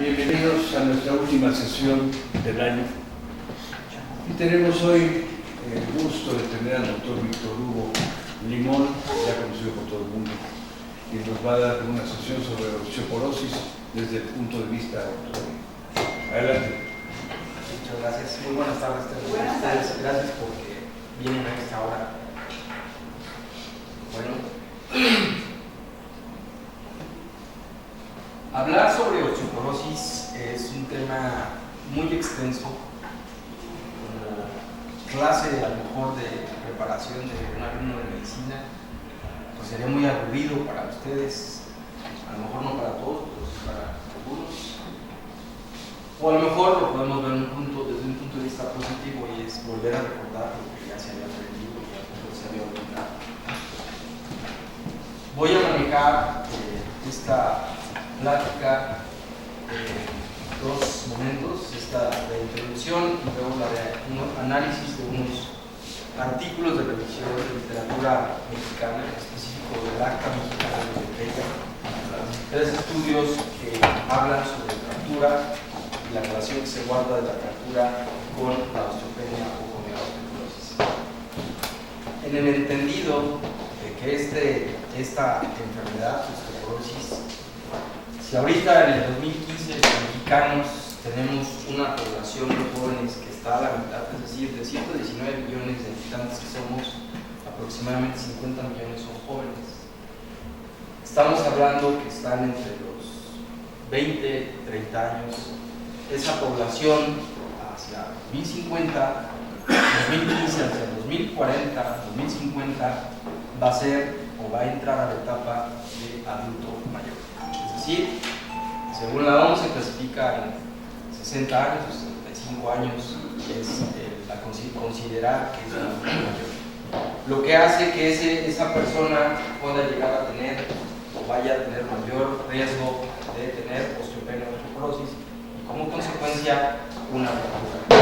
Bienvenidos a nuestra última sesión del año. Y tenemos hoy el gusto de tener al doctor Víctor Hugo Limón, ya conocido por todo el mundo, y nos va a dar una sesión sobre osteoporosis desde el punto de vista ortopédico. Adelante. Muchas gracias. Muy buenas tardes. Buenas tardes. Gracias porque vienen a esta hora. Bueno, hablar sobre osteoporosis es un tema muy extenso. Como clase a lo mejor de preparación de un alumno de medicina, pues sería muy aburrido para ustedes, a lo mejor no para todos, pero sí para algunos. O a lo mejor lo podemos ver desde un punto de vista positivo, y es volver a recordar lo que ya se había aprendido y lo que se había olvidado. Voy a manejar esta plática dos momentos, esta de introducción y luego la de un análisis de unos artículos de revisión de literatura mexicana, en específico del Acta Mexicana de Ortopedia, tres estudios que hablan sobre fractura y la relación que se guarda de la fractura con la osteopenia o con la osteoporosis. En el entendido de que esta enfermedad, osteoporosis, si ahorita en el 2015 los mexicanos tenemos una población de jóvenes que está a la mitad, es decir, de 119 millones de habitantes que somos, aproximadamente 50 millones son jóvenes. Estamos hablando que están entre los 20, 30 años. Esa población hacia 2050, 2015, hacia 2040, 2050, va a ser o va a entrar a la etapa de adulto mayor. Es decir, según la OMS se clasifica en 60 años o 65 años, es considerar que es un adulto mayor. Lo que hace que esa persona pueda llegar a tener o vaya a tener mayor riesgo de tener osteopenia o osteoporosis y como consecuencia una fractura.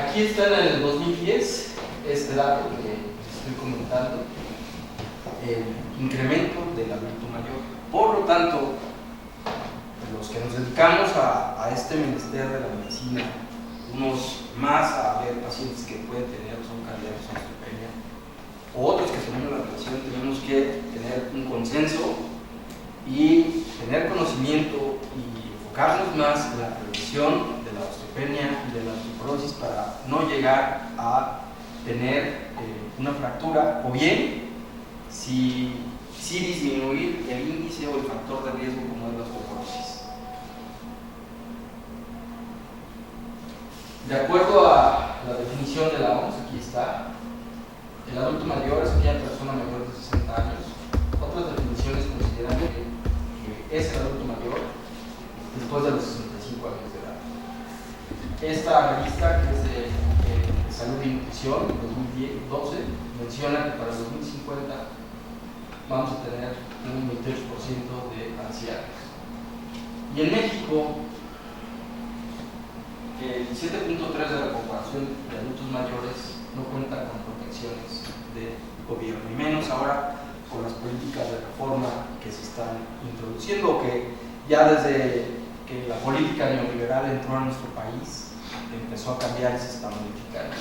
Aquí está en el 2010 este dato que estoy comentando, el incremento del adulto mayor. Por lo tanto, los que nos dedicamos a este menester de la medicina, unos más a ver pacientes que pueden tener, son candidatos a osteopenia, otros que tenemos la relación, tenemos que tener un consenso y tener conocimiento y enfocarnos más en la prevención de la osteopenia y de la osteoporosis para no llegar a tener una fractura, o bien si disminuir el índice o el factor de riesgo como es la osteoporosis. De acuerdo a la definición de la OMS, aquí está, el adulto mayor es aquella persona mayor de 60 años. Otras definiciones consideran que es el adulto mayor después de los 65 años de edad. Esta revista, que es de Salud y Nutrición, 2012, menciona que para el 2050 vamos a tener un 28% de ancianos. Y en México, el 7.3% de la población de adultos mayores no cuenta con protecciones de gobierno, y menos ahora con las políticas de reforma que se están introduciendo, que ya desde que la política neoliberal entró a nuestro país, empezó a cambiar y se está modificando.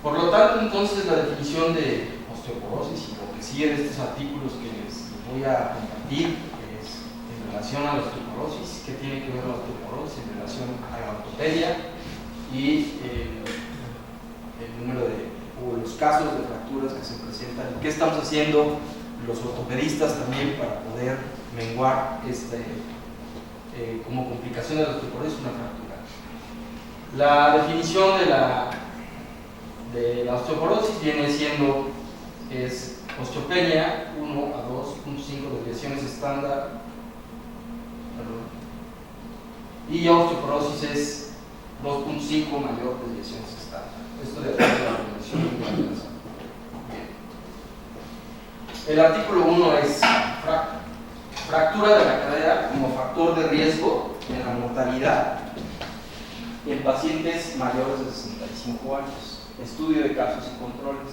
Por lo tanto, entonces, la definición de osteoporosis y lo que sigue de estos artículos que les voy a compartir es en relación a la osteoporosis, qué tiene que ver la osteoporosis en relación a la ortopedia y el número o los casos de fracturas que se presentan y qué estamos haciendo los ortopedistas también para poder menguar como complicación de la osteoporosis una fractura. La definición de la osteoporosis viene siendo es osteopenia 1 a 2.5 desviaciones estándar, y osteoporosis es 2.5 mayor desviaciones estándar. Esto de acuerdo a la definición internacional. El artículo 1 es fractura de la cadera como factor de riesgo en la mortalidad en pacientes mayores de 65 años. Estudio de casos y controles.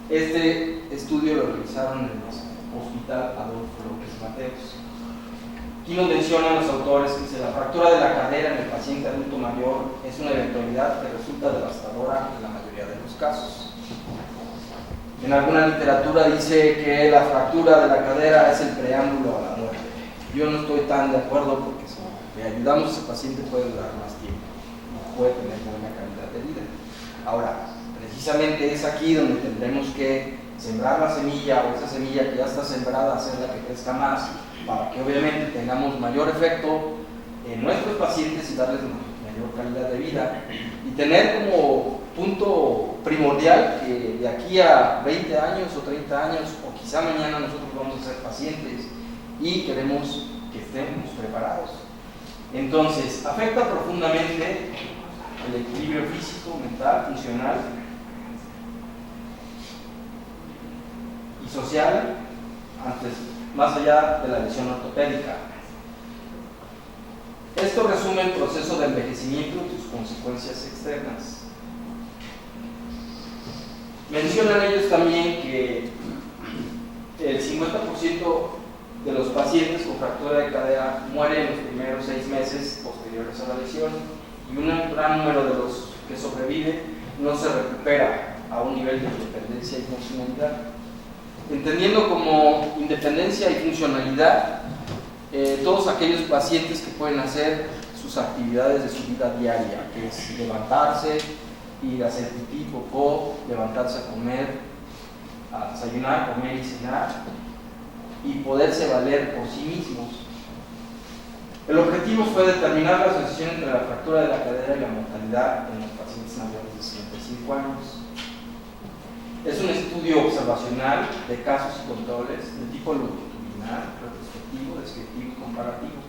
Este estudio lo realizaron en el Hospital Adolfo López Mateos. Aquí nos mencionan los autores que dice, la fractura de la cadera en el paciente adulto mayor es una eventualidad que resulta devastadora en la mayoría de los casos. En alguna literatura dice que la fractura de la cadera es el preámbulo a la muerte. Yo no estoy tan de acuerdo porque si le ayudamos a ese paciente puede durar más tiempo, puede tener buena calidad de vida. Ahora, precisamente es aquí donde tendremos que sembrar la semilla, o esa semilla que ya está sembrada, hacerla que crezca más, para que obviamente tengamos mayor efecto en nuestros pacientes y darles mayor calidad de vida, y tener como punto primordial que de aquí a 20 años o 30 años o quizá mañana nosotros vamos a ser pacientes y queremos que estemos preparados. Entonces, afecta profundamente el equilibrio físico, mental, funcional y social, más allá de la lesión ortopédica. Esto resume el proceso de envejecimiento y sus consecuencias externas. Mencionan ellos también que el 50% de los pacientes con fractura de cadera mueren en los primeros 6 meses posteriores a la lesión, y un gran número de los que sobreviven no se recupera a un nivel de independencia y funcionalidad. Entendiendo como independencia y funcionalidad todos aquellos pacientes que pueden hacer sus actividades de su vida diaria, que es levantarse, ir a hacer pipí, popó, levantarse a comer, a desayunar, comer y cenar, y poderse valer por sí mismos. El objetivo fue determinar la asociación entre la fractura de la cadera y la mortalidad en los pacientes mayores de 65 años. Es un estudio observacional de casos y controles de tipo longitudinal, retrospectivo, descriptivo y comparativo.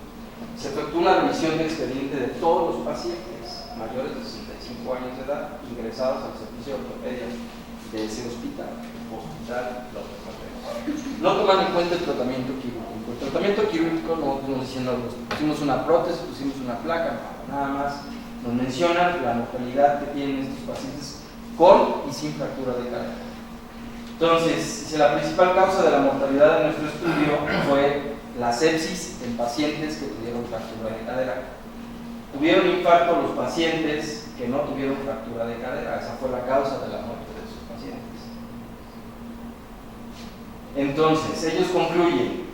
Se efectuó una revisión de expediente de todos los pacientes mayores de 65 años de edad ingresados al servicio de ortopedia de ese hospital López Mateos. No toman en cuenta el tratamiento quirúrgico. El tratamiento quirúrgico no estamos diciendo, pusimos una prótesis, pusimos una placa, nada más nos mencionan la mortalidad que tienen estos pacientes con y sin fractura de cadera. Entonces, la principal causa de la mortalidad de nuestro estudio fue la sepsis en pacientes que tuvieron fractura de cadera. Tuvieron infarto los pacientes que no tuvieron fractura de cadera. Esa fue la causa de la muerte de esos pacientes. Entonces, ellos concluyen,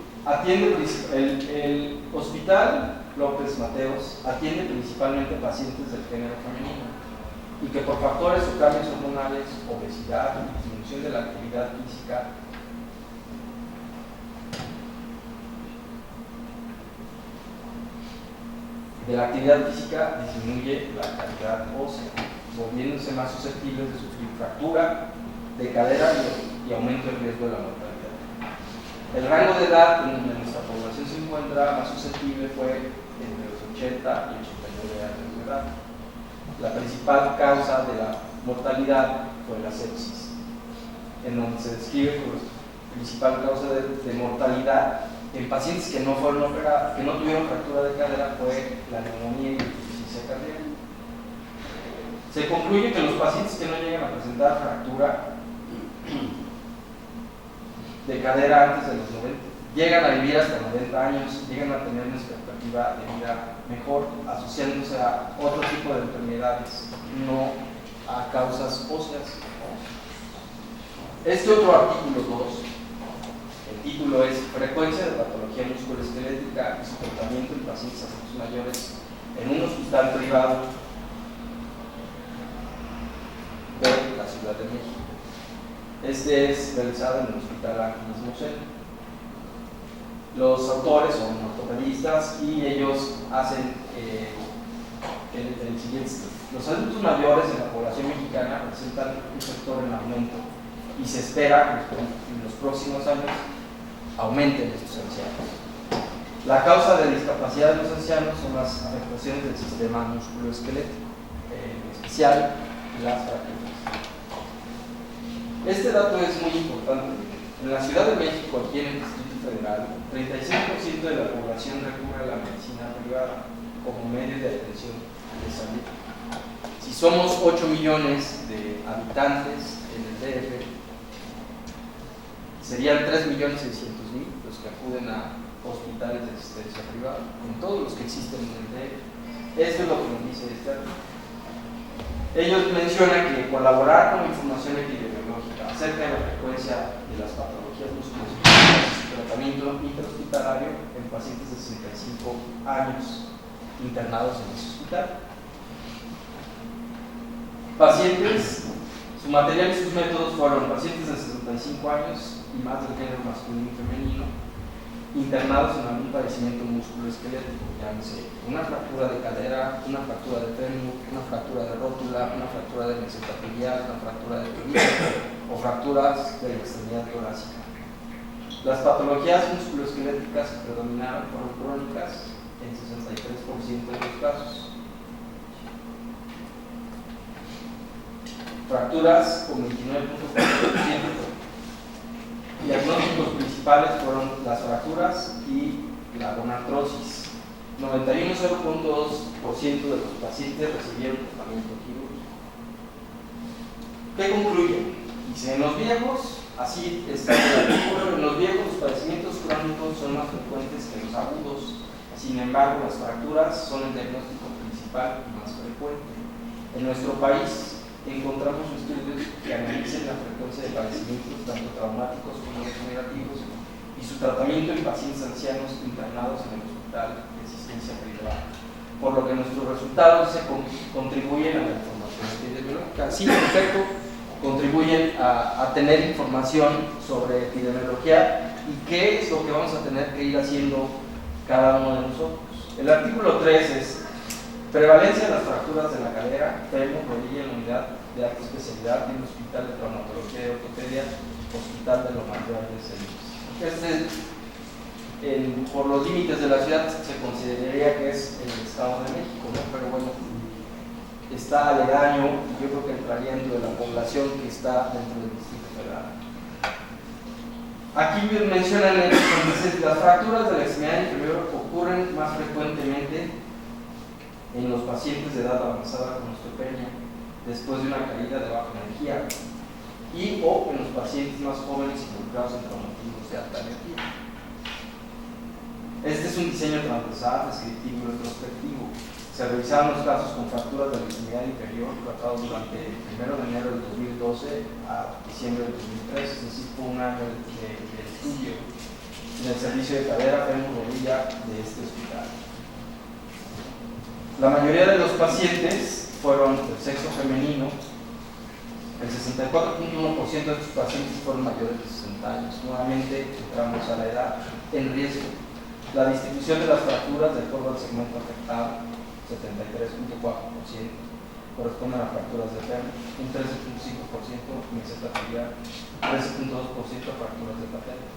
el Hospital López Mateos atiende principalmente pacientes del género femenino, y que por factores o cambios hormonales, obesidad, disminución de la actividad física, disminuye la calidad ósea, volviéndose más susceptibles de sufrir fractura de cadera y aumento del riesgo de la mortalidad. El rango de edad en donde nuestra población se encuentra más susceptible fue entre los 80 y 89 años de edad. La principal causa de la mortalidad fue la sepsis, en donde se describe como principal causa de mortalidad en pacientes que no fueron operados, que no tuvieron fractura de cadera, fue la neumonía y la insuficiencia cardíaca. Se concluye que los pacientes que no llegan a presentar fractura de cadera antes de los 90 llegan a vivir hasta 90 años, llegan a tener una expectativa de vida mejor, asociándose a otro tipo de enfermedades, no a causas óseas. Este otro artículo 2, el título es Frecuencia de patología musculoesquelética y su tratamiento en pacientes adultos mayores en un hospital privado de la Ciudad de México. Este es realizado en el Hospital Ángeles Mosel. Los autores son ortopedistas y ellos hacen el siguiente. Los adultos mayores en la población mexicana presentan un sector en aumento y se espera que en los próximos años aumenten estos ancianos. La causa de discapacidad de los ancianos son las afectaciones del sistema musculoesquelético, en especial las fracturas. Este dato es muy importante. En la Ciudad de México, aquí en el Distrito Federal, 36% de la población recurre a la medicina privada como medio de atención de salud. Si somos 8 millones de habitantes en el DF, serían 3.600.000 los que acuden a hospitales de asistencia privada, con todos los que existen en el DF. Esto es lo que nos dice este artículo. Ellos mencionan que colaborar con información epidemiológica acerca de la frecuencia de las patologías musculoesqueléticas y su tratamiento intrahospitalario en pacientes de 65 años internados en ese hospital. Pacientes, su material y sus métodos fueron pacientes de 65 años y más del género masculino y femenino, internados en algún padecimiento musculoesquelético, llámese una fractura de cadera, una fractura de fémur, una fractura de rótula, una fractura de mesotelial, una fractura de tobillo o fracturas de la extremidad torácica. Las patologías musculoesqueléticas que predominaron fueron crónicas en 63% de los casos. Fracturas con 29.4%. Diagnósticos principales fueron las fracturas y la gonartrosis. 91.2% de los pacientes recibieron tratamiento quirúrgico. ¿Qué concluyen? Dice, en los viejos, así está el artículo, en los viejos los padecimientos crónicos son más frecuentes que los agudos. Sin embargo, las fracturas son el diagnóstico principal y más frecuente. En nuestro país encontramos estudios que analicen la frecuencia de padecimientos tanto traumáticos como degenerativos y su tratamiento en pacientes ancianos internados en el hospital de asistencia privada, por lo que nuestros resultados contribuyen a la información epidemiológica. Sí, en efecto, contribuyen a tener información sobre epidemiología y qué es lo que vamos a tener que ir haciendo cada uno de nosotros. El artículo 3 es prevalencia de las fracturas de la cadera, fémur, rodilla en la unidad de alta especialidad en el Hospital de Traumatología y Ortopedia, Hospital de Loma de Celis. Por los límites de la ciudad se consideraría que es el Estado de México, ¿no? Pero bueno, está aledaño y yo creo que entraría dentro de la población que está dentro del Distrito Federal. Aquí mencionan entonces las fracturas de la extremidad inferior ocurren más frecuentemente en los pacientes de edad avanzada con osteopenia después de una caída de baja energía y o en los pacientes más jóvenes involucrados en traumatismos de alta energía. Este es un diseño transversal, descriptivo y retrospectivo. Se revisaron los casos con fracturas de la extremidad inferior tratados durante el 1 de enero del 2012 a diciembre del 2013, es decir, fue un año de estudio en el servicio de cadera, fémur, rodilla de este hospital. La mayoría de los pacientes fueron del sexo femenino. El 64.1% de estos pacientes fueron mayores de 60 años. Nuevamente entramos a la edad en riesgo. La distribución de las fracturas de acuerdo al segmento afectado, 73.4%, corresponden a fracturas de fémur, un 13.5% mesotelial, 13.2% a fracturas de patela.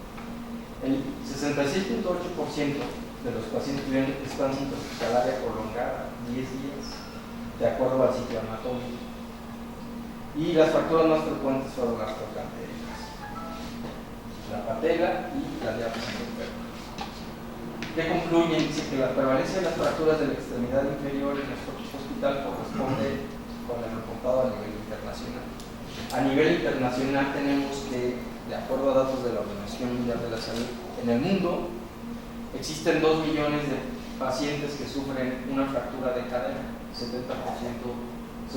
El 66.8% de los pacientes tuvieron estancia intrahospitalaria prolongada, 10 días, de acuerdo al ciclo anatómico. Y las fracturas más frecuentes fueron las trochanterias, la patela y la diástasis del fémur. ¿Qué concluyen? Dice que la prevalencia de las fracturas de la extremidad inferior en nuestro hospital corresponde con el reportado a nivel internacional. A nivel internacional tenemos que, de acuerdo a datos de la Organización Mundial de la Salud, en el mundo existen 2 millones de pacientes que sufren una fractura de cadera. 70%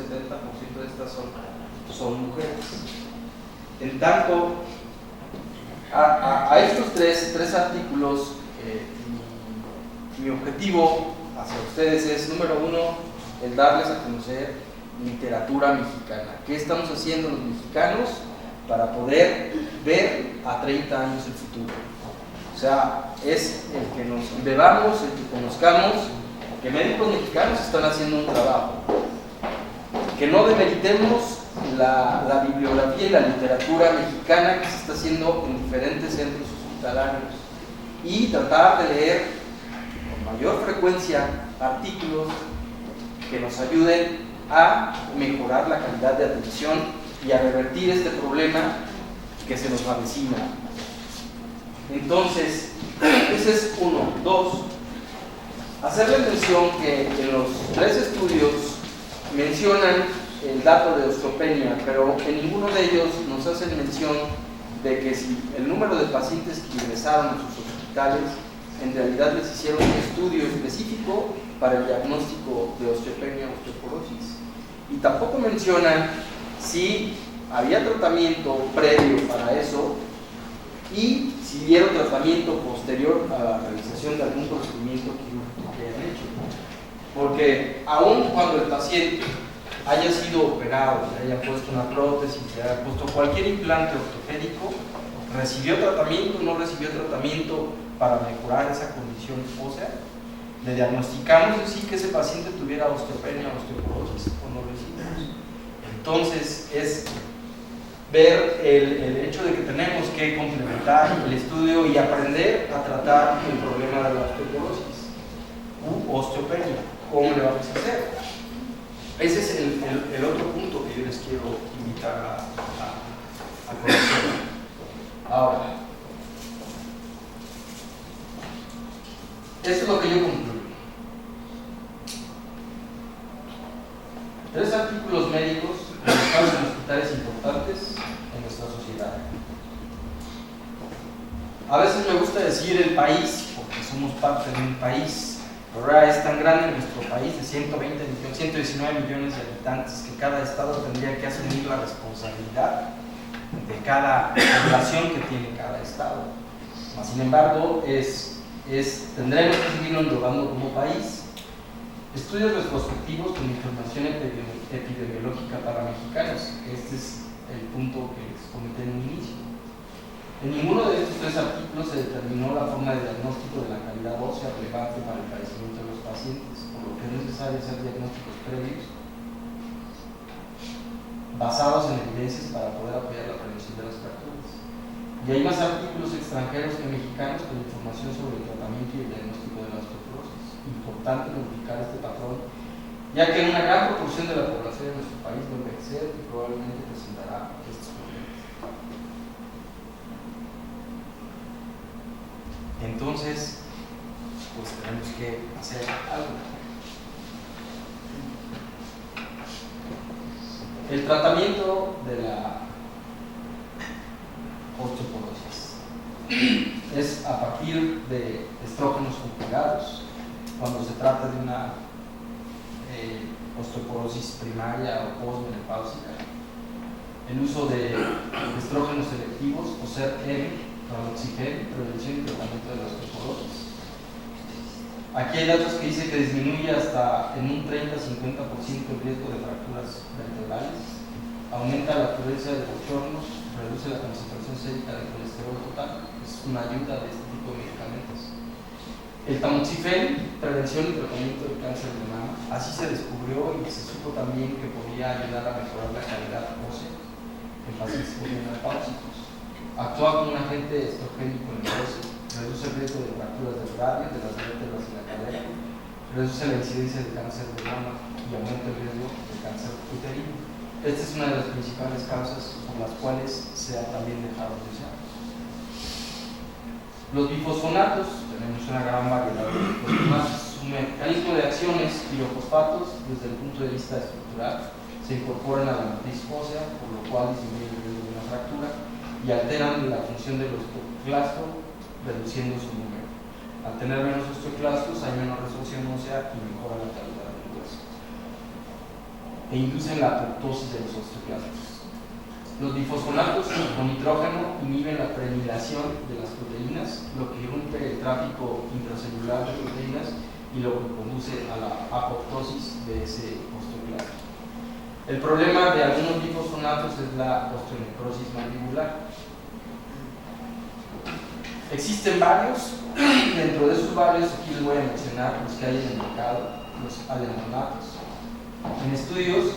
de estas son mujeres. En tanto, a estos tres artículos, mi objetivo hacia ustedes es, número 1, el darles a conocer literatura mexicana. ¿Qué estamos haciendo los mexicanos para poder ver a 30 años el futuro? O sea, es el que nos bebamos, el que conozcamos que médicos mexicanos están haciendo un trabajo, que no demeritemos la bibliografía y la literatura mexicana que se está haciendo en diferentes centros hospitalarios y tratar de leer con mayor frecuencia artículos que nos ayuden a mejorar la calidad de atención y a revertir este problema que se nos avecina. Entonces, ese es 1. 2, hacerle mención que en los 3 estudios mencionan el dato de osteopenia, pero en ninguno de ellos nos hacen mención de que si el número de pacientes que ingresaron a sus hospitales en realidad les hicieron un estudio específico para el diagnóstico de osteopenia o osteoporosis. Y tampoco mencionan si había tratamiento previo para eso y si dieron tratamiento posterior a la realización de algún procedimiento quirúrgico que hayan hecho. Porque aun cuando el paciente haya sido operado, le haya puesto una prótesis, le haya puesto cualquier implante ortopédico, recibió tratamiento, no recibió tratamiento para mejorar esa condición ósea, le diagnosticamos en sí que ese paciente tuviera osteopenia o osteoporosis o no lo hicimos. Entonces es ver el hecho de que tenemos que complementar el estudio y aprender a tratar el problema de la osteoporosis u osteopenia. ¿Cómo le vamos a hacer? Ese es el otro punto que yo les quiero invitar a conocer. Ahora, esto es lo que yo concluyo. 3 artículos médicos publicados en hospitales importantes en nuestra sociedad. A veces me gusta decir el país, porque somos parte de un país. Ahora es tan grande nuestro país de 119 millones de habitantes que cada estado tendría que asumir la responsabilidad de cada población que tiene cada estado. Sin embargo, tendremos que seguirlo englobando como país. Estudios retrospectivos con información epidemiológica para mexicanos. Este es el punto que les comenté en un inicio. En ninguno de estos 3 artículos se determinó la forma de diagnóstico de la calidad ósea relevante para el padecimiento de los pacientes, por lo que es necesario hacer diagnósticos previos basados en evidencias para poder apoyar la prevención de las fracturas. Y hay más artículos extranjeros que mexicanos con información sobre el tratamiento y el diagnóstico de la osteoporosis. Importante modificar este patrón, ya que una gran proporción de la población de nuestro país va a envejecer y probablemente presentará estos problemas. Entonces, pues tenemos que hacer algo. El tratamiento de la osteoporosis es a partir de estrógenos conjugados, cuando se trata de una osteoporosis primaria o postmenopáusica. El uso de estrógenos selectivos o SERM, tamoxifen, prevención y tratamiento de la osteoporosis. Aquí hay datos que dice que disminuye hasta en un 30-50% el riesgo de fracturas vertebrales, aumenta la prudencia de bochornos, reduce la concentración sérica de colesterol total. Es una ayuda de este tipo de medicamentos. El tamoxifen, prevención y tratamiento del cáncer de mama. Así se descubrió y se supo también que podía ayudar a mejorar la calidad ósea en pacientes postmenopáusicos. Actúa como un agente estrogénico en el óseo, reduce el riesgo de fracturas del radio, de las vértebras y la cadera, reduce la incidencia de cáncer de mama y aumenta el riesgo de cáncer uterino. Esta es una de las principales causas por las cuales se ha también dejado de usar. Los bifosfonatos, tenemos una gran variedad de bifosfonatos. Su mecanismo de acción es pirofosfatos, desde el punto de vista estructural, se incorporan a la matriz ósea, por lo cual disminuye el riesgo de una fractura y alteran la función del osteoclasto, reduciendo su número. Al tener menos osteoclastos hay menor resorción ósea y mejora la calidad del hueso. E inducen la apoptosis de los osteoclastos. Los bifosfonatos con nitrógeno inhiben la prenilación de las proteínas, lo que irrumpe el tráfico intracelular de proteínas y lo que conduce a la apoptosis de ese osteoclasto. El problema de algunos bifosfonatos es la osteonecrosis mandibular. Existen varios, dentro de esos varios aquí les voy a mencionar los que hay en el mercado, los alemonatos. En estudios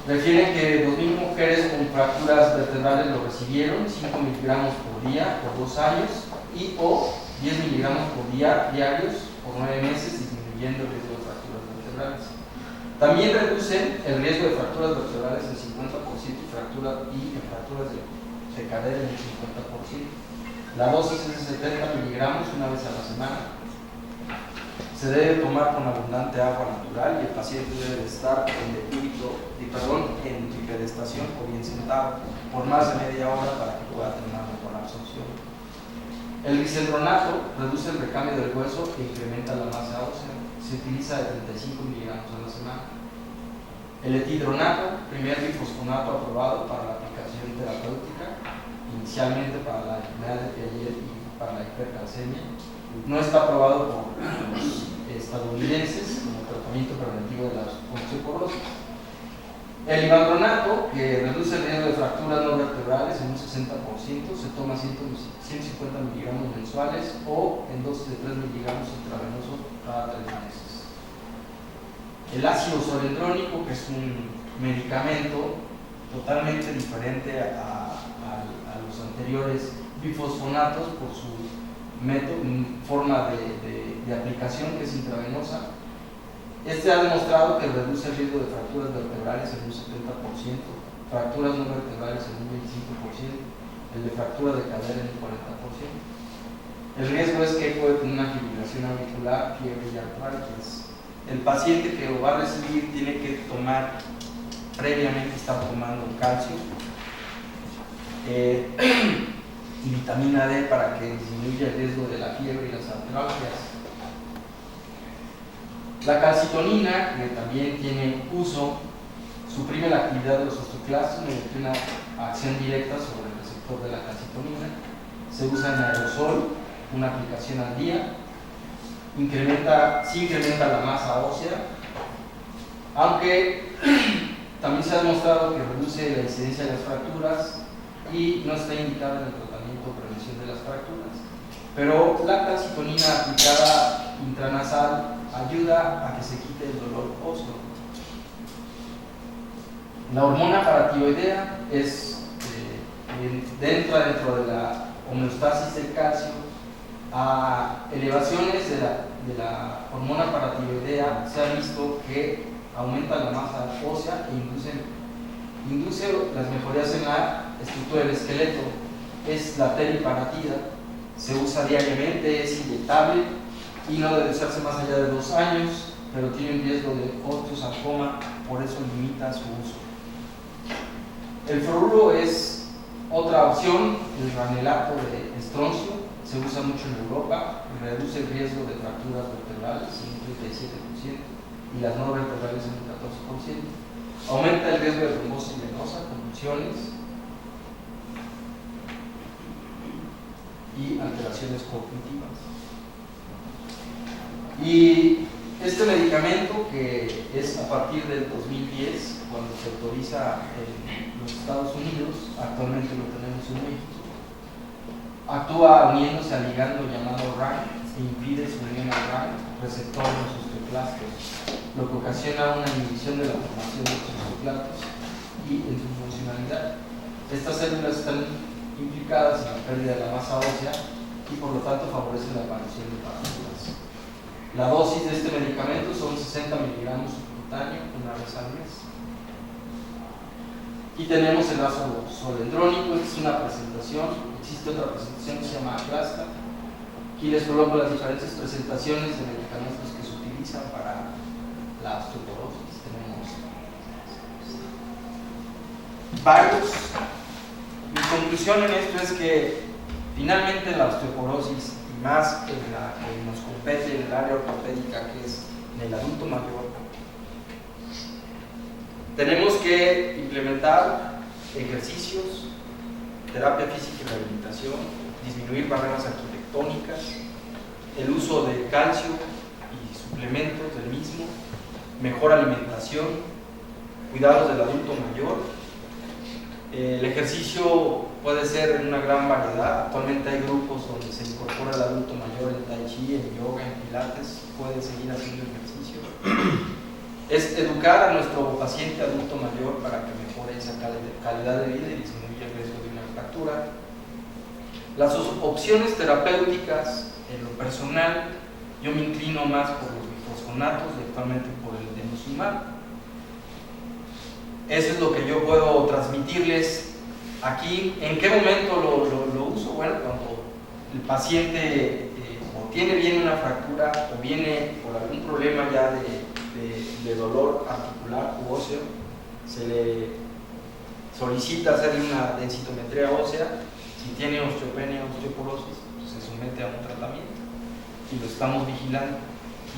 refieren que 2.000 mujeres con fracturas vertebrales lo recibieron 5 miligramos por día por 2 años y o 10 miligramos por día diarios por 9 meses, disminuyendo el riesgo de fracturas vertebrales. También reducen el riesgo de fracturas vertebrales en 50% y en fracturas de cadera en el 50%. La dosis es de 70 miligramos una vez a la semana. Se debe tomar con abundante agua natural y el paciente debe estar en bipedestación o bien sentado por más de media hora para que pueda tener una mejor absorción. El bisendronato reduce el recambio del hueso e incrementa la masa ósea. Se utiliza de 35 miligramos a la semana. El etidronato, primer bifosfonato aprobado para la aplicación terapéutica, inicialmente para la enfermedad de Piaget y para la hipercalcemia, no está aprobado por los estadounidenses como tratamiento preventivo de la osteoporosis. El ivandronato, que reduce el riesgo de fracturas no vertebrales en un 60%, se toma 150 miligramos mensuales o en dosis de 3 miligramos intravenosos cada 3 meses. El ácido solendrónico, que es un medicamento totalmente diferente a los anteriores bifosfonatos por su forma de aplicación, que es intravenosa. Este ha demostrado que reduce el riesgo de fracturas vertebrales en un 70%, fracturas no vertebrales en un 25%, el de fractura de cadera en un 40%. El riesgo es que puede tener una fibrilación auricular, fiebre y artritis. El paciente que lo va a recibir tiene que tomar, previamente estar tomando calcio y vitamina D para que disminuya el riesgo de la fiebre y las artralgias. La calcitonina, que también tiene uso, suprime la actividad de los osteoclastos mediante una acción directa sobre el receptor de la calcitonina. Se usa en aerosol, una aplicación al día. Sí incrementa la masa ósea, aunque también se ha demostrado que reduce la incidencia de las fracturas y no está indicada en el tratamiento o prevención de las fracturas. Pero la calcitonina aplicada intranasal ayuda a que se quite el dolor óseo. La hormona paratiroidea entra dentro de la homeostasis del calcio. A elevaciones de la hormona paratiroidea se ha visto que aumenta la masa ósea e induce las mejorías en la estructura del esqueleto. Es la teriparatida, se usa diariamente, es inyectable y no debe usarse más allá de 2 años, pero tiene un riesgo de osteosarcoma, por eso limita su uso. El fluoruro es otra opción, el granulato de estroncio. Se usa mucho en Europa, reduce el riesgo de fracturas vertebrales en un 37% y las no vertebrales en un 14%. Aumenta el riesgo de trombosis venosa, convulsiones y alteraciones cognitivas. Y este medicamento, que es a partir del 2010, cuando se autoriza en los Estados Unidos, actualmente lo tenemos en México, actúa uniéndose al ligando llamado RAN e impide su unión al RAN, receptor en los osteoclastos, lo que ocasiona una inhibición de la formación de los osteoclastos y en su funcionalidad. Estas células están implicadas en la pérdida de la masa ósea y por lo tanto favorecen la aparición de fracturas. La dosis de este medicamento son 60 miligramos subcutáneo una vez al mes. Y tenemos el ácido solendrónico. Esta es una presentación. Existe otra presentación que se llama Aclasta. Aquí les coloco las diferentes presentaciones de medicamentos que se utilizan para la osteoporosis. Tenemos varios. Mi conclusión en esto es que finalmente la osteoporosis, y más en la que nos compete en el área ortopédica, que es en el adulto mayor, tenemos que implementar ejercicios, terapia física y rehabilitación, disminuir barreras arquitectónicas, el uso de calcio y suplementos del mismo, mejor alimentación, cuidados del adulto mayor. El ejercicio puede ser en una gran variedad. Actualmente hay grupos donde se incorpora el adulto mayor en tai chi, en yoga, en pilates, pueden seguir haciendo ejercicio. Es educar a nuestro paciente adulto mayor para que mejore esa calidad de vida y disminuya el riesgo de una fractura. Las opciones terapéuticas, en lo personal, yo me inclino más por los bifosfonatos y actualmente por el denosumab. Eso es lo que yo puedo transmitirles aquí. ¿En qué momento lo uso? Bueno, cuando el paciente o tiene bien una fractura o viene por algún problema ya de dolor articular u óseo, se le solicita hacerle una densitometría ósea. Si tiene osteopenia o osteoporosis, se somete a un tratamiento y lo estamos vigilando.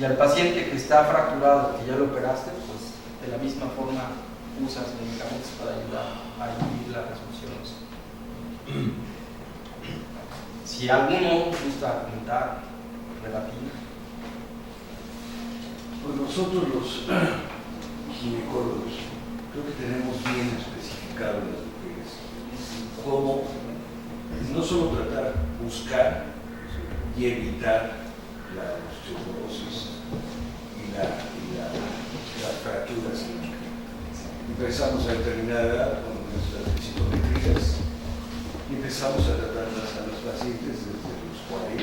Y al paciente que está fracturado, que ya lo operaste, pues de la misma forma usas medicamentos para ayudar a inhibir la resolución. Si alguno gusta comentar, relativa. Pues nosotros los ginecólogos creo que tenemos bien especificado en las mujeres cómo no solo tratar, buscar y evitar la osteoporosis y las fracturas. Empezamos a determinada edad con nuestras densitometrías y empezamos a tratarlas a los pacientes desde los 40,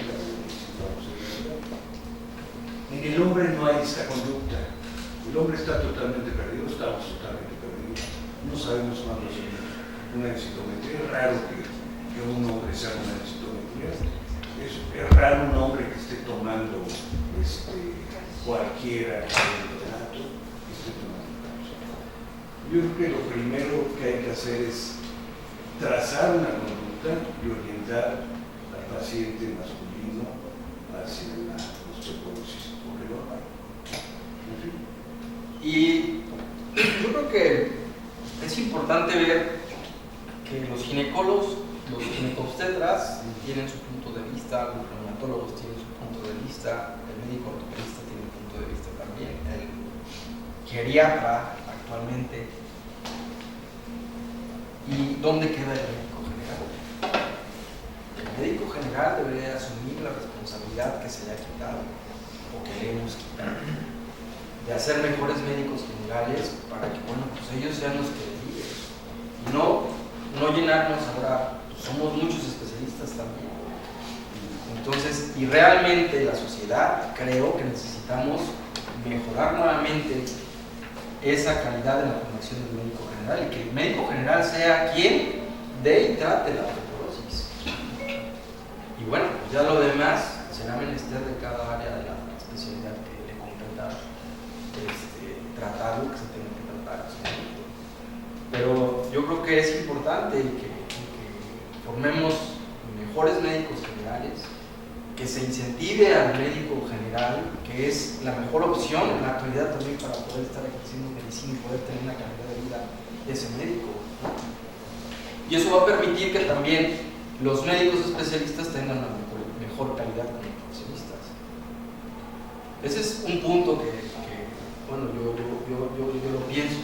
en el hombre no hay esta conducta. El hombre está totalmente perdido, estamos totalmente perdidos. No sabemos cuándo hacer una densitometría. Es raro que un hombre se haga una densitometría. Es raro un hombre que esté tomando cualquiera carbohidrato que esté tomando cápsula. Yo creo que lo primero que hay que hacer es trazar una conducta y orientar al paciente masculino hacia la osteoporosis, porque no hay. Y yo creo que es importante ver que los ginecólogos, los ginecobstetras tienen su punto de vista, los reumatólogos tienen su punto de vista, el médico ortopedista tiene un punto de vista también, el geriatra actualmente. ¿Y dónde queda el médico general? El médico general debería asumir la responsabilidad que se le ha quitado o que le hemos quitado, de hacer mejores médicos generales para que, bueno, pues ellos sean los que deciden y no llenarnos ahora, pues somos muchos especialistas también. Entonces, y realmente la sociedad, creo que necesitamos mejorar nuevamente esa calidad de la formación del médico general y que el médico general sea quien dé y trate la osteoporosis. Y bueno, pues ya lo demás será menester de cada área de la especialidad que le competa tratar lo que se tenga que tratar. Pero yo creo que es importante que formemos mejores médicos generales, que se incentive al médico general, que es la mejor opción en la actualidad también para poder estar ejerciendo medicina y poder tener una calidad de vida de ese médico. Y eso va a permitir que también los médicos especialistas tengan una mejor calidad como profesionistas. Ese es un punto que bueno, yo lo pienso,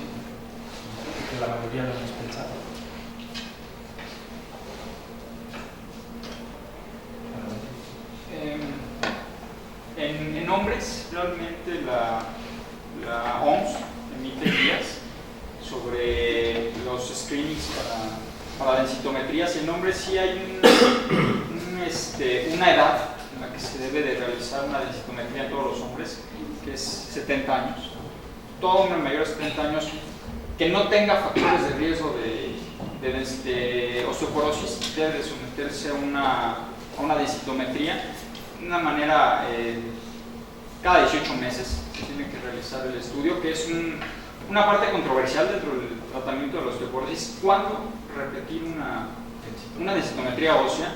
que la mayoría lo hemos pensado. En hombres, realmente la OMS emite guías sobre los screenings para densitometrías. En hombres sí hay una edad en la que se debe de realizar una densitometría en todos los hombres, que es 70 años. Todo hombre mayor de 70 años que no tenga factores de riesgo de osteoporosis debe de someterse a una densitometría de una manera cada 18 meses. Se tiene que realizar el estudio, que es una parte controversial dentro del tratamiento de la osteoporosis. ¿Cuándo repetir una densitometría ósea?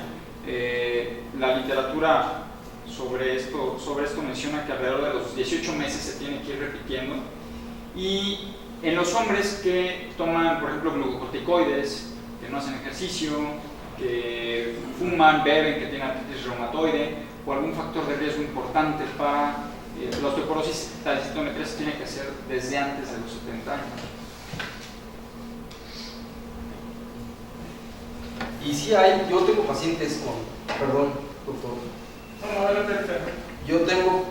La literatura sobre esto menciona que alrededor de los 18 meses se tiene que ir repitiendo. Y en los hombres que toman, por ejemplo, glucocorticoides, que no hacen ejercicio, que fuman, beben, que tienen artritis reumatoide o algún factor de riesgo importante para la osteoporosis, la densitometría se tiene que hacer desde antes de los 70 años. Y sí hay, yo tengo pacientes perdón, doctor. Yo tengo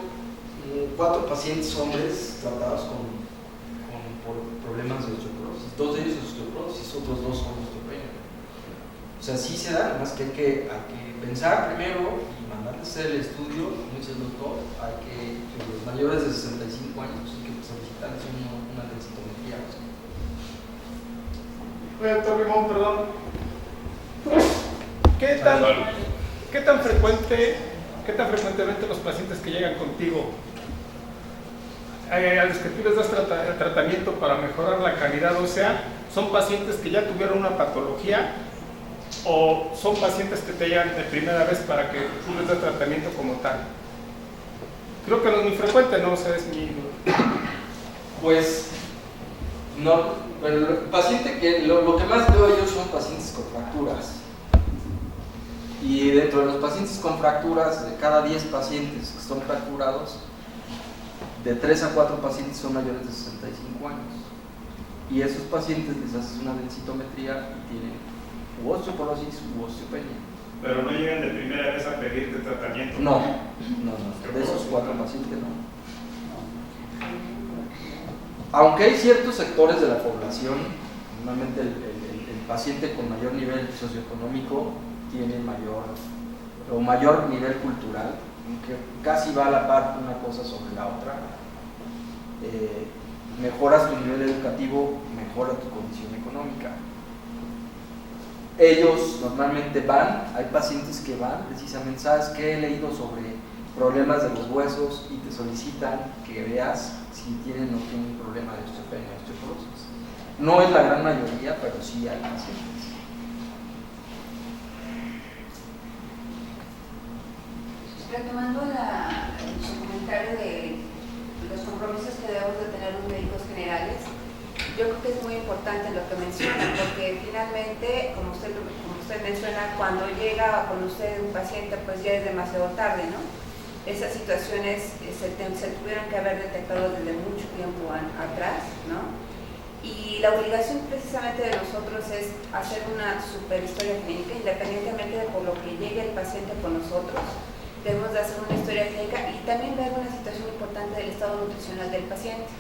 4 pacientes hombres tratados por problemas de osteoporosis. 2 de ellos es osteoporosis, otros 2 son osteopenia. O sea, sí se da, además que hay que pensar primero y mandarles a hacer el estudio, como dice el doctor, hay que los mayores de 65 años hay que solicitarles una densitometría. Doctor Limón, perdón. ¿Qué tan frecuentemente los pacientes que llegan contigo, a los que tú les das tratamiento para mejorar la calidad ósea, son pacientes que ya tuvieron una patología ¿O son pacientes que te llegan de primera vez para que tú les des tratamiento como tal? Creo que no es muy frecuente, no sé, es mi... Pues, no, pero el paciente que, lo que más veo yo son pacientes con fracturas. Y dentro de los pacientes con fracturas, de cada 10 pacientes que son fracturados, de 3 a 4 pacientes son mayores de 65 años. Y a esos pacientes les haces una densitometría y tienen u osteoporosis u osteopenia. Pero no llegan de primera vez a pedirte tratamiento. No, de esos 4 pacientes no. Aunque hay ciertos sectores de la población, normalmente el paciente con mayor nivel socioeconómico tiene mayor nivel cultural, que casi va a la par una cosa sobre la otra. Mejoras tu nivel educativo, mejora tu condición económica. Ellos normalmente van, hay pacientes que van precisamente, ¿sabes qué? He leído sobre problemas de los huesos y te solicitan que veas si tienen o no tienen un problema de osteopenia, osteoporosis. No es la gran mayoría, pero sí hay pacientes. Retomando su comentario de los compromisos que debemos de tener los médicos generales, yo creo que es muy importante lo que menciona, porque finalmente, como usted menciona, cuando llega con usted un paciente, pues ya es demasiado tarde, ¿no? Esas situaciones se tuvieron que haber detectado desde mucho tiempo atrás, ¿no? Y la obligación precisamente de nosotros es hacer una super historia clínica, independientemente de por lo que llegue el paciente con nosotros. Debemos de hacer una historia clínica y también ver una situación importante del estado nutricional del paciente.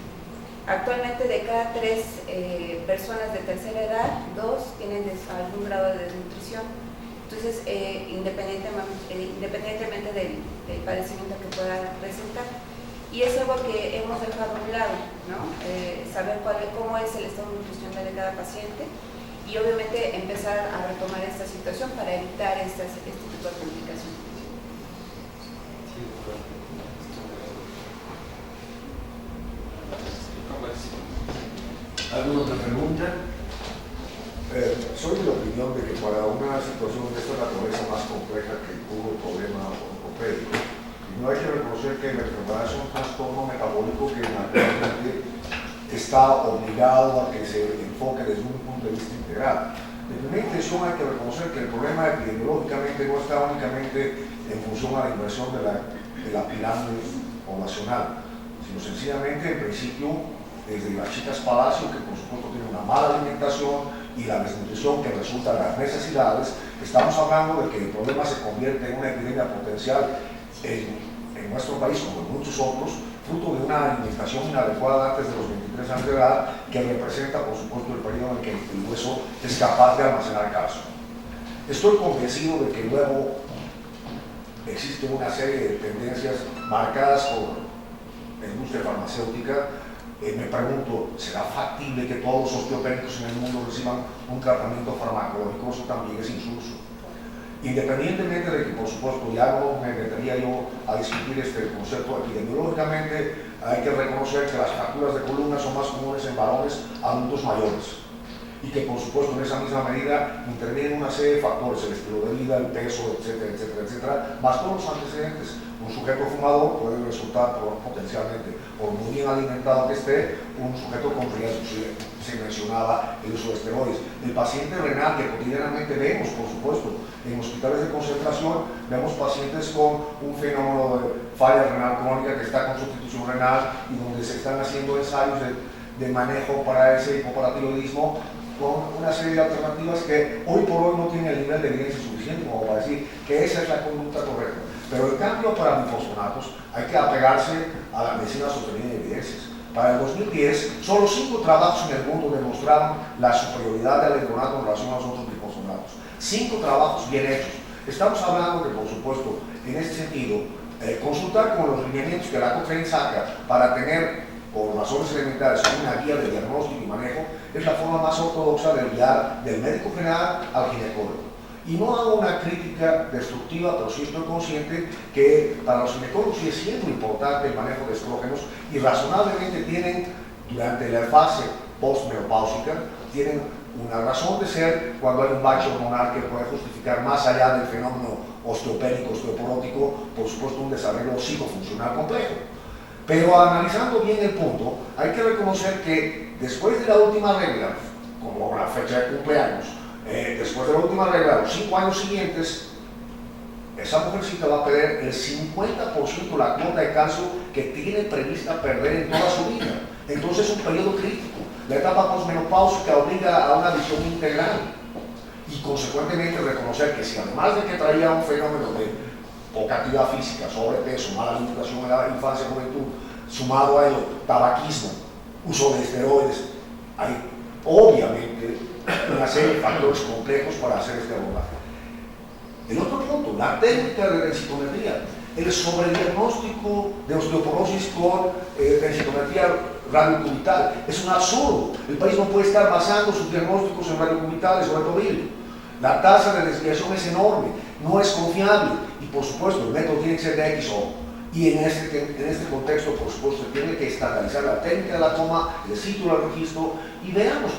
Actualmente, de cada 3 personas de tercera edad, 2 tienen algún grado de desnutrición. Entonces, independientemente del padecimiento que pueda presentar. Y es algo que hemos dejado a un lado, ¿no? Saber cómo es el estado nutricional de cada paciente y obviamente empezar a retomar esta situación para evitar este tipo de complicaciones. ¿Alguna otra pregunta? Soy de la opinión de que para una situación de esta naturaleza más compleja que puro problema ortopédico, no hay que reconocer que la enfermedad es un trastorno metabólico que naturalmente está obligado a que se enfoque desde un punto de vista integral. De primera intención hay que reconocer que el problema epidemiológicamente no está únicamente en función a la inversión de la pirámide poblacional, sino sencillamente, en principio, desde las chicas palacio, que por supuesto tienen una mala alimentación y la desnutrición que resulta de las necesidades, estamos hablando de que el problema se convierte en una epidemia potencial en nuestro país, como en muchos otros, fruto de una alimentación inadecuada antes de los 23 años de edad, que representa, por supuesto, el periodo en el que el hueso es capaz de almacenar calcio. Estoy convencido de que luego existe una serie de tendencias marcadas por la industria farmacéutica. Me pregunto, ¿será factible que todos los osteopénicos en el mundo reciban un tratamiento farmacológico? Eso también es insulso. Independientemente de que, por supuesto, ya no me metería yo a discutir este concepto epidemiológicamente, hay que reconocer que las fracturas de columna son más comunes en varones adultos mayores y que, por supuesto, en esa misma medida intervienen una serie de factores, el estilo de vida, el peso, etcétera, etcétera, etcétera, más todos los antecedentes. Un sujeto fumador puede resultar potencialmente, por muy bien alimentado que esté, un sujeto con riesgo. Se mencionaba el uso de esteroides. El paciente renal, que cotidianamente vemos, por supuesto, en hospitales de concentración, vemos pacientes con un fenómeno de falla renal crónica que está con sustitución renal y donde se están haciendo ensayos de manejo para ese hipoparatiroidismo, con una serie de alternativas que hoy por hoy no tienen el nivel de evidencia suficiente como para decir que esa es la conducta correcta. Pero en cambio, para bifosfonatos hay que apegarse a la medicina sostenida de evidencias. Para el 2010, solo 5 trabajos en el mundo demostraron la superioridad del alendronato en relación a los otros bifosfonatos. 5 trabajos bien hechos. Estamos hablando de, por supuesto, en este sentido, consultar con los lineamientos que la Cochrane saca para tener, por razones elementales, una guía de diagnóstico y manejo, es la forma más ortodoxa de guiar del médico general al ginecólogo. Y no hago una crítica destructiva, pero sí estoy consciente que para los ginecólogos sigue siendo importante el manejo de estrógenos y razonablemente tienen, durante la fase postmenopáusica, tienen una razón de ser cuando hay un bache hormonal que puede justificar más allá del fenómeno osteopénico, osteoporótico, por supuesto un desarrollo psicofuncional complejo. Pero analizando bien el punto, hay que reconocer que después de la última regla, como la fecha de cumpleaños, después de la última regla, los 5 años siguientes, esa mujercita va a perder el 50% de la cuota de calcio que tiene prevista perder en toda su vida. Entonces es un periodo crítico. La etapa posmenopáusica obliga a una visión integral y consecuentemente reconocer que si además de que traía un fenómeno de poca actividad física, sobrepeso, mala alimentación en la infancia y juventud, sumado a ello tabaquismo, uso de esteroides, hay obviamente una serie de factores complejos para hacer este abordaje. El otro punto, la técnica de densitometría, el sobrediagnóstico de osteoporosis con densitometría radiocubital. Es un absurdo. El país no puede estar basando sus diagnósticos en radiocubitales o tobillo. La tasa de desviación es enorme, no es confiable y por supuesto el método tiene que ser de X o y en este contexto por supuesto se tiene que estandarizar la técnica de la toma, el sitio del registro y veamos.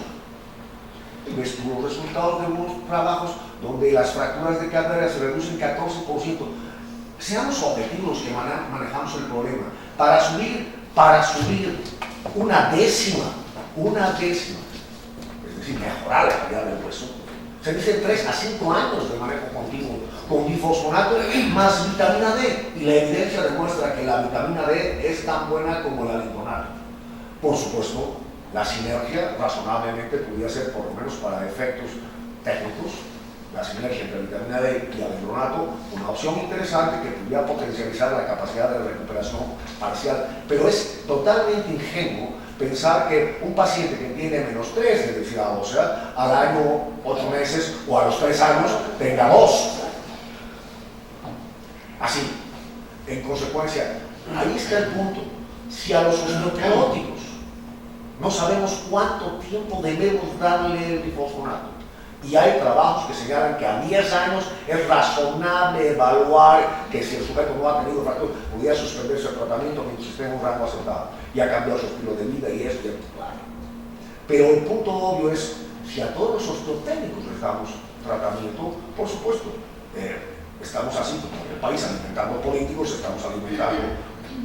Ves los resultados de algunos trabajos donde las fracturas de cadera se reducen 14%. Seamos objetivos que manejamos el problema. Para subir una décima, es decir, mejorar la calidad del hueso, se dice 3 a 5 años de manejo continuo con bifosfonato más vitamina D. Y la evidencia demuestra que la vitamina D es tan buena como la lindonato. Por supuesto, la sinergia razonablemente podría ser, por lo menos para efectos técnicos, la sinergia entre vitamina D y alendronato, una opción interesante que podría potencializar la capacidad de recuperación parcial, pero es totalmente ingenuo pensar que un paciente que tiene -3 de densidad ósea al año 8 meses o a los 3 años tenga 2. Así, en consecuencia, ahí está el punto. Si a los osteoporóticos no sabemos cuánto tiempo debemos darle el bifosfonato, y hay trabajos que señalan que a 10 años es razonable evaluar que si el sujeto no ha tenido fractura, podría suspenderse el tratamiento mientras esté en un rango aceptado y ha cambiado su estilo de vida y esto, claro. Pero el punto obvio es, si a todos los osteotécnicos les damos tratamiento, por supuesto, estamos así, como en el país alimentando políticos, estamos alimentando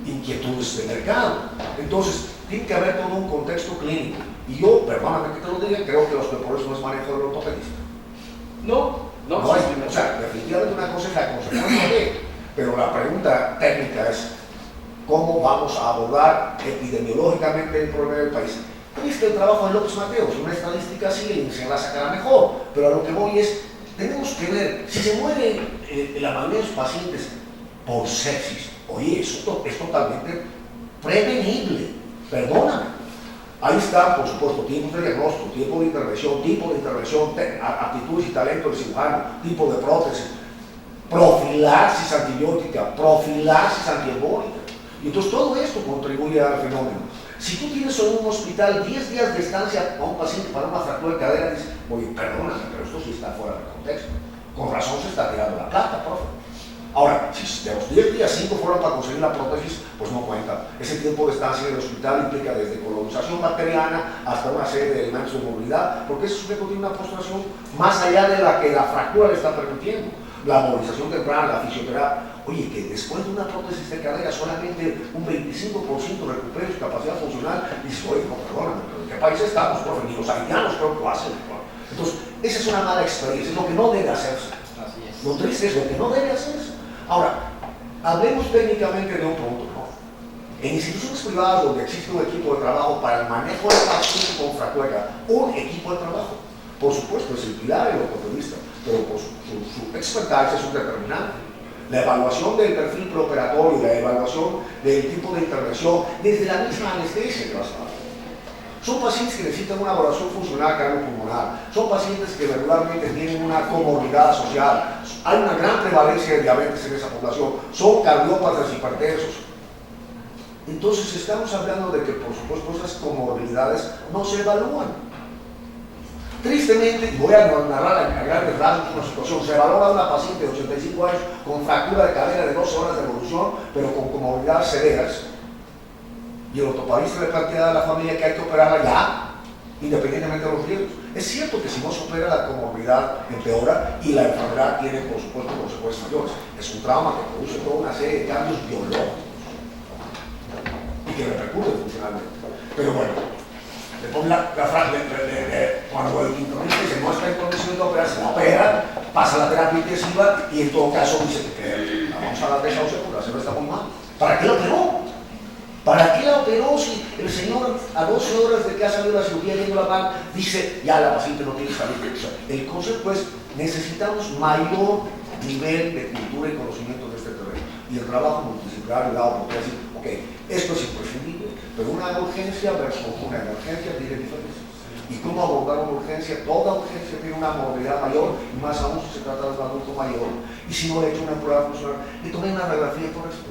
inquietudes de mercado. Entonces, tiene que haber todo un contexto clínico. Y yo, perdóname que te lo diga, creo que la osteoporosis no es manejo del ortopedista. No O sea, definitivamente una cosa es la consecuencia de, pero la pregunta técnica es cómo vamos a abordar epidemiológicamente el problema del país. Viste el trabajo de López Mateos, una estadística así se la sacará mejor, pero a lo que voy es, tenemos que ver, si se muere la mayoría de los pacientes por sepsis, oye, eso es totalmente prevenible, perdóname. Ahí está, por supuesto, tiempos de diagnóstico, tipo de intervención, aptitudes y talento del cirujano, tipo de prótesis, profilaxis antibiótica, profilaxis antiembólica. Y entonces todo esto contribuye al fenómeno. Si tú tienes en un hospital 10 días de estancia a un paciente para una fractura de cadera, dices, oye, perdóname, pero esto sí está fuera de contexto. Con razón se está tirando la plata, profe. Ahora, si de los 10 días 5 fueron para conseguir la prótesis, pues no cuenta. Ese tiempo de estancia en el hospital implica desde colonización bacteriana hasta una serie de elementos de movilidad, porque ese sujeto tiene una postración más allá de la que la fractura le está permitiendo. La movilización temprana, la fisioterapia. Oye, que después de una prótesis de cadera solamente un 25% recupere su capacidad funcional, y dices, oye, no, perdóname, pero ¿en qué país estamos, profe? Ni los haitianos creo que lo hacen. Entonces, esa es una mala experiencia, es lo que no debe hacerse. Así es. Lo triste es lo que no debe hacerse. Ahora, hablemos técnicamente de un punto, ¿no? En instituciones privadas donde existe un equipo de trabajo para el manejo del paciente con fractura, un equipo de trabajo, por supuesto, es el pilar del ortopedista, pero por su expertise es un determinante. La evaluación del perfil preoperatorio, la evaluación del tipo de intervención, desde la misma anestesia que vas a hacer. Son pacientes que necesitan una evaluación funcional cardiopulmonar, son pacientes que regularmente tienen una comorbilidad asociada, hay una gran prevalencia de diabetes en esa población, son cardiópatas hipertensos. Entonces estamos hablando de que por supuesto esas comorbilidades no se evalúan. Tristemente, y voy a narrar a grandes rasgos una situación, se valora a una paciente de 85 años con fractura de cadera de 12 horas de evolución, pero con comorbilidades severas, y el ortopedista le plantea a la familia que hay que operarla ya, independientemente de los riesgos. Es cierto que si no se opera la comorbilidad empeora y la enfermedad tiene, por supuesto, consecuencias mayores. Es un trauma que produce toda una serie de cambios biológicos y que repercuten funcionalmente. Pero bueno, le ponen la frase cuando el internista dice no está en condición de operar, se la opera, pasa la terapia intensiva y en todo caso dice que vamos a la desahucio porque la célula está muy mal. ¿Para qué la operó? ¿Para qué la operó si el señor a 12 horas de que ha salido la cirugía viendo la mano dice ya la paciente no tiene salud? O sea, el concepto es necesitamos mayor nivel de cultura y conocimiento de este terreno y el trabajo multidisciplinario dado porque decir, ok, esto es imprescindible, pero una urgencia versus una emergencia tiene diferencias. Y cómo abordar una urgencia, toda urgencia tiene una movilidad mayor y más aún si se trata de un adulto mayor y si no le he hecho una prueba funcional y tomé una radiografía por eso.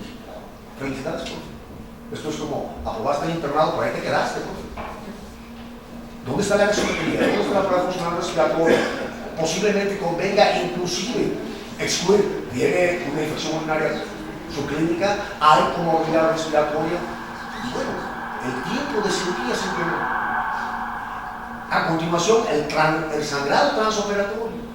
Felicidades, profe. Esto es como, aprobaste el internado, por ahí te quedaste, profe. ¿Dónde está la gasometría? ¿Dónde está la prueba funcional respiratoria? Posiblemente convenga inclusive excluir, viene una infección urinaria subclínica, hay comorbilidad respiratoria y bueno, el tiempo de cirugía simplemente. A continuación, el sangrado transoperatorio.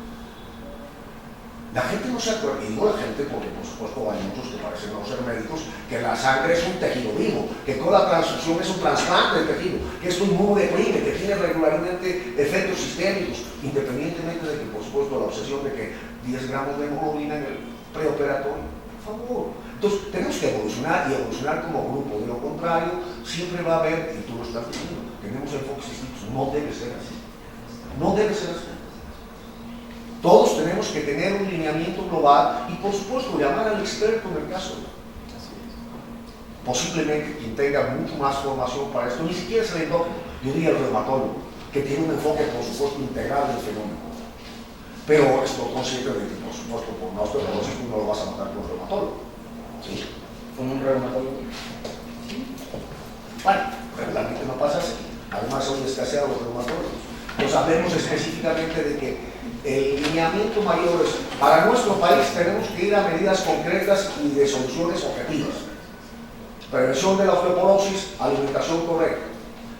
La gente no se acuerda, y digo la gente porque por supuesto hay muchos que parecen no ser médicos, que la sangre es un tejido vivo, que toda transfusión es un trasplante de tejido, que esto inmunodeprime, que tiene regularmente efectos sistémicos, independientemente de que por supuesto la obsesión de que 10 gramos de hemoglobina en el preoperatorio. Por favor. Entonces tenemos que evolucionar y evolucionar como grupo, de lo contrario siempre va a haber, y tú lo estás diciendo, tenemos enfoques distintos, no debe ser así. No debe ser así. Todos tenemos que tener un lineamiento global y por supuesto llamar al experto en el caso. Posiblemente quien tenga mucho más formación para esto, ni siquiera es el endócrino, yo diría el reumatólogo, que tiene un enfoque por supuesto integral del fenómeno. Pero estoy consciente de que por supuesto por una osteoporosis tú no lo vas a matar con un reumatólogo. ¿Sí? ¿Con un reumatólogo? Bueno, regularmente no pasa así. Además son escaseados los reumatólogos. Entonces hablemos específicamente de que el lineamiento mayor es, para nuestro país tenemos que ir a medidas concretas y de soluciones objetivas. Prevención de la osteoporosis, alimentación correcta.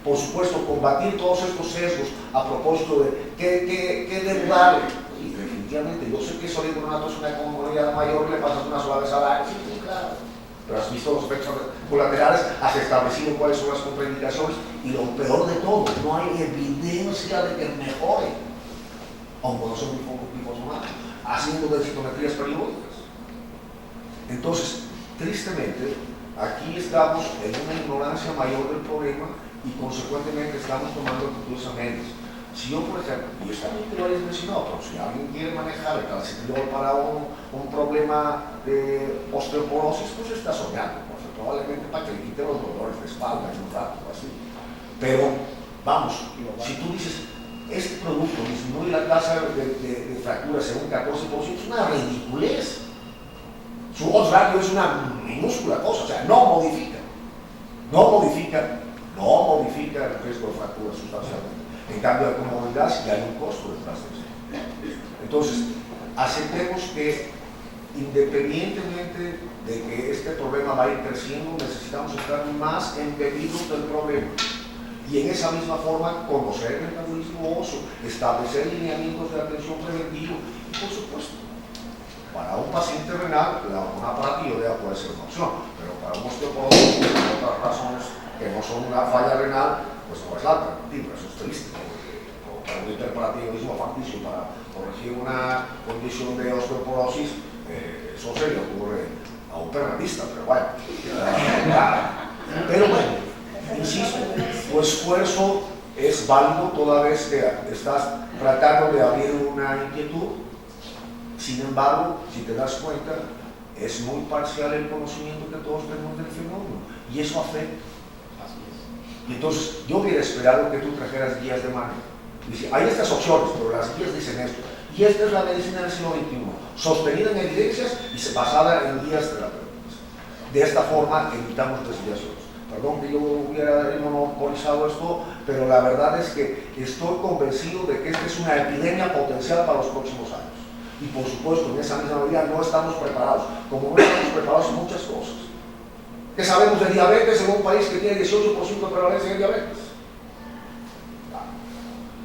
Por supuesto, combatir todos estos sesgos a propósito de qué derivable. Y definitivamente, yo sé que eso de una es una comodidad mayor, le pasas una sola vez al año, sí, claro. Pero has visto los efectos colaterales, has establecido cuáles son las contraindicaciones y lo peor de todo, no hay evidencia de que mejore, aunque no son liposomados, haciendo densitometrías periódicas. Entonces, tristemente, aquí estamos en una ignorancia mayor del problema y consecuentemente estamos tomando actitudes a medias. Si yo, por ejemplo, y está bien que lo hayas mencionado, pero si alguien quiere manejar el calcitriol para un problema de osteoporosis, pues está soñando, pues, probablemente para que le quite los dolores de espalda en un rato, así. Pero, vamos, si tú dices, este producto disminuye la tasa de fracturas en un 14%, es una ridiculez. Su odds ratio es una minúscula cosa, o sea, no modifica el riesgo de fracturas sustancialmente. En cambio, de comodidad sí hay un costo detrás de eso. Entonces, aceptemos que independientemente de que este problema va a ir creciendo, necesitamos estar más embebidos del problema. Y en esa misma forma, conocer el metabolismo óseo, establecer lineamientos de atención preventiva y, por supuesto, para un paciente renal, la hormona paratiroidea puede ser una opción, pero para un osteoporosis, por otras razones que no son una falla renal, pues no es la alternativa, eso es triste. O para un hiperparatiroidismo facticio, para corregir una condición de osteoporosis, eso se le ocurre a un perrenista, pero bueno. Pero bueno, insisto, tu esfuerzo es válido toda vez que estás tratando de abrir una inquietud. Sin embargo, si te das cuenta, es muy parcial el conocimiento que todos tenemos del fenómeno y eso afecta. Y entonces, yo hubiera esperado que tú trajeras guías de manejo. Dice, hay estas opciones, pero las guías dicen esto. Y esta es la medicina del siglo XXI, sostenida en evidencias y basada en guías terapéuticas. De esta forma, evitamos desviaciones. Perdón que yo hubiera monopolizado esto, pero la verdad es que estoy convencido de que esta es una epidemia potencial para los próximos años. Y por supuesto, en esa misma medida no estamos preparados, como no estamos preparados en muchas cosas. ¿Qué sabemos de diabetes en un país que tiene 18% de prevalencia de diabetes?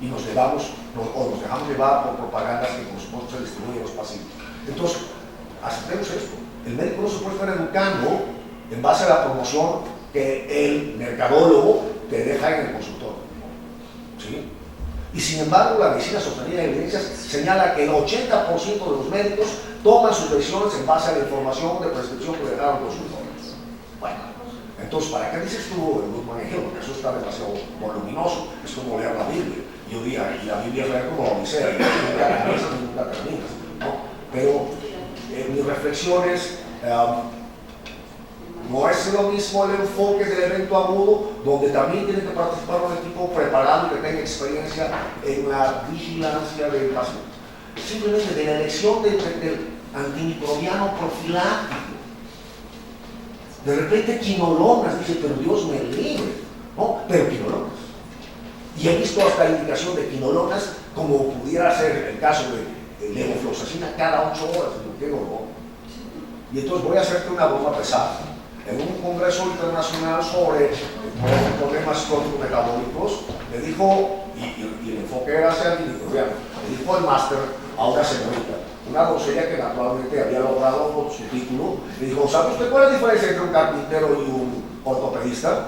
y nos dejamos llevar por propagandas que por supuesto se distribuyen a los pacientes. Entonces, aceptemos esto. El médico no se puede estar educando en base a la promoción que el mercadólogo te deja en el consultorio. ¿Sí? Y sin embargo, la medicina sostenida en evidencias señala que el 80% de los médicos toman sus decisiones en base a la información de prescripción que le dan los consultores. Bueno, entonces, ¿para qué dices tú el good manejo? Porque eso está demasiado voluminoso, es como leer la Biblia. Yo diría, y la Biblia es leer como la Odisea, y nunca terminas, ¿no? Pero mis reflexiones, no es lo mismo el enfoque del evento agudo, donde también tiene que participar un equipo preparado y que tenga experiencia en la vigilancia del paciente. Simplemente de la elección del antimicrobiano profiláctico. De repente quinolonas, dice, pero Dios me libre, ¿no? Pero quinolonas. Y he visto hasta indicación de quinolonas, como pudiera ser el caso de levofloxacina cada 8 horas, qué dolor. Y entonces voy a hacerte una broma pesada. En un congreso internacional sobre problemas crónico-metabólicos, le dijo, y el enfoque era hacia el antimicrobiano, le dijo el máster a una señorita, una doncella que naturalmente había logrado su título, le dijo, ¿sabe usted cuál es la diferencia entre un carpintero y un ortopedista?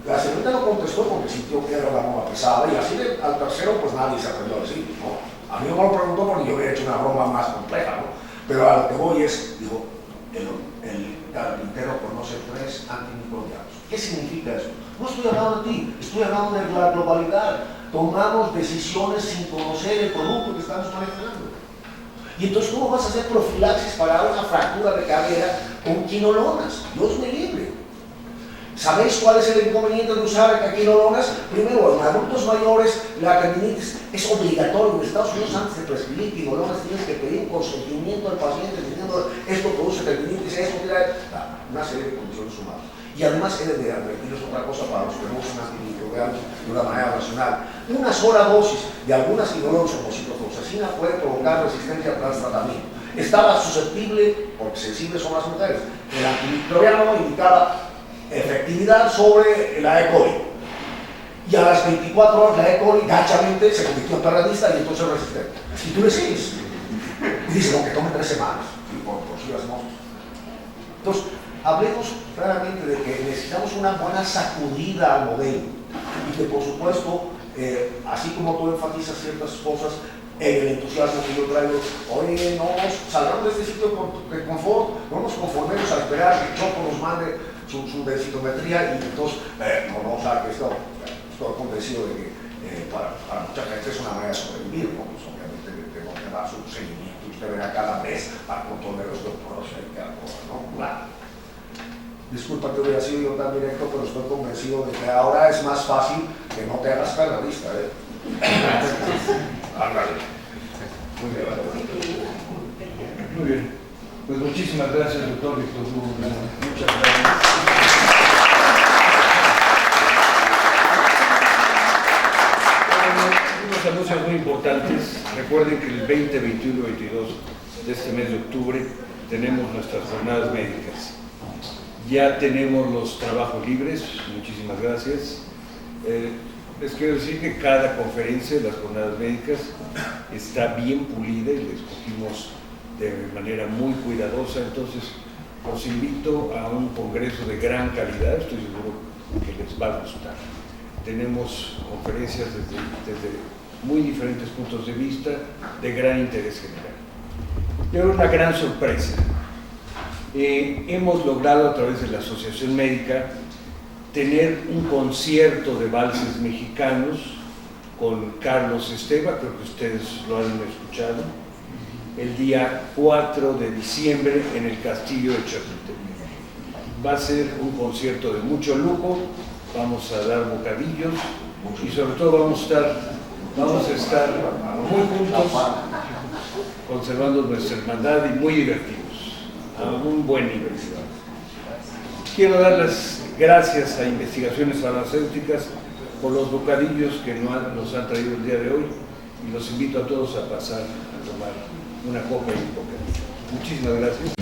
La señorita no contestó porque sintió que era una broma pesada, y así al tercero pues nadie se atrevió a decir, ¿no? A mí no me lo preguntó porque yo había hecho una broma más compleja, ¿no? Pero a lo que voy es, digo, el carpintero conoce 3 antimicrobianos. ¿Qué significa eso? No estoy hablando de ti, estoy hablando de la globalidad. Tomamos decisiones sin conocer el producto que estamos manejando. Y entonces, ¿cómo vas a hacer profilaxis para una fractura de cadera con quinolonas? Dios me libre. ¿Sabéis cuál es el inconveniente de usar quinolonas? Primero, en adultos mayores, la tendinitis es obligatorio. En Estados Unidos, antes de prescribir quinolonas, tienes que pedir un consentimiento del paciente diciendo esto produce tendinitis, esto tiene una serie de condiciones humanas. Y además, he de advertirles otra cosa para los que no usan antimicrobianos de una manera racional. Una sola dosis de algunas quinolonas como ciprofloxacina puede provocar resistencia tras tratamiento. Estaba susceptible, porque sensibles son las mujeres. El antimicrobiano indicaba efectividad sobre la E. coli. Y a las 24 horas la E. coli gachamente se convirtió en perradista y entonces resistente. Y tú le sigues. Y dice, no, que tome 3 semanas. Y por si las moscas. Entonces, hablemos claramente de que necesitamos una buena sacudida al modelo. Y que por supuesto, así como tú enfatizas ciertas cosas, en el entusiasmo que yo traigo, oye, no salgamos de este sitio de confort, no nos conformemos a esperar que Choco nos mande su densitometría y entonces, no, o sea, que estoy convencido de que para mucha gente es una manera de sobrevivir, ¿no? Pues obviamente tengo que dar su seguimiento y usted verá cada mes para controlar los doctores y cada cosa, ¿no? Claro. Disculpa que hubiera sido yo tan directo, pero estoy convencido de que ahora es más fácil que no te hagas perradista, ¿eh? Ándale. Muy bien. Pues muchísimas gracias, doctor Víctor Hugo. Muchas gracias. Unos anuncios muy importantes. Recuerden que el 20, 21 y 22 de este mes de octubre tenemos nuestras jornadas médicas. Ya tenemos los trabajos libres. Muchísimas gracias. Les quiero decir que cada conferencia de las jornadas médicas está bien pulida y la escogimos de manera muy cuidadosa. Entonces, los invito a un congreso de gran calidad, estoy seguro que les va a gustar. Tenemos conferencias desde muy diferentes puntos de vista, de gran interés general. Pero una gran sorpresa. Hemos logrado a través de la Asociación Médica tener un concierto de valses mexicanos con Carlos Esteva, creo que ustedes lo han escuchado, el día 4 de diciembre en el Castillo de Chapultepec. Va a ser un concierto de mucho lujo, vamos a dar bocadillos y sobre todo vamos a estar muy juntos, conservando nuestra hermandad y muy divertidos, a un buen nivel. Quiero dar las gracias a Investigaciones Farmacéuticas por los bocadillos que nos han traído el día de hoy y los invito a todos a pasar a tomar una copa y un bocadillo. Muchísimas gracias.